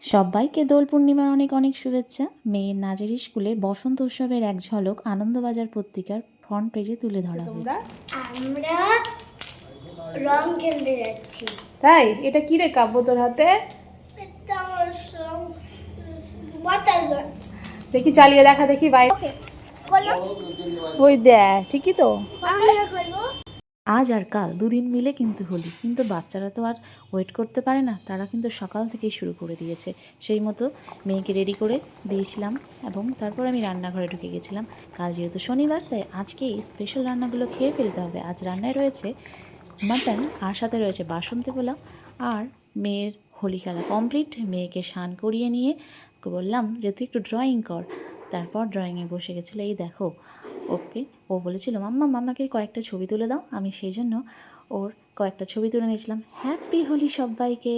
সবাইকে দোল পূর্ণিমার অনেক অনেক শুভেচ্ছা। মেয়ের নাজেরি স্কুলের বসন্ত উৎসবের এক ঝলক আনন্দবাজার পত্রিকার ফ্রন্ট পেজে তুলে ধরা হয়েছে। আমরা রং খেলতে যাচ্ছি। তাই? এটা কি রে কাব্য তোর হাতে? এটা আমার ওয়াটার গান। দেখি চালিয়ে দেখা দেখি বাইরে। বলো ওই দেখ, ঠিকই তো। আমরা করবো। আজ আর কাল দুদিন মিলে কিন্তু হোলি, কিন্তু বাচ্চারা তো আর ওয়েট করতে পারে না, তারা কিন্তু সকাল থেকেই শুরু করে দিয়েছে। সেই মতো মেয়েকে রেডি করে দিয়েছিলাম এবং তারপর আমি রান্নাঘরে ঢুকে গেছিলাম। কাল যেহেতু শনিবার, তাই আজকেই স্পেশাল রান্নাগুলো খেয়ে ফেলতে হবে। আজ রান্নায় রয়েছে মাটন, আর সাথে রয়েছে বাসন্তী পোলাও। আর মেয়ের হোলি খেলা কমপ্লিট, মেয়েকে স্নান করিয়ে নিয়ে ওকে বললাম যে তুই একটু ড্রয়িং কর। তারপর ড্রয়িংয়ে বসে গেছিলো। এই দেখো, ওকে ও বলেছিল মাম্মা মাম্মাকে কয়েকটা ছবি তুলে দাও, আমি সেই জন্য ওর কয়েকটা ছবি তুলে নিয়েছিলাম। হ্যাপি হোলি সবাইকে।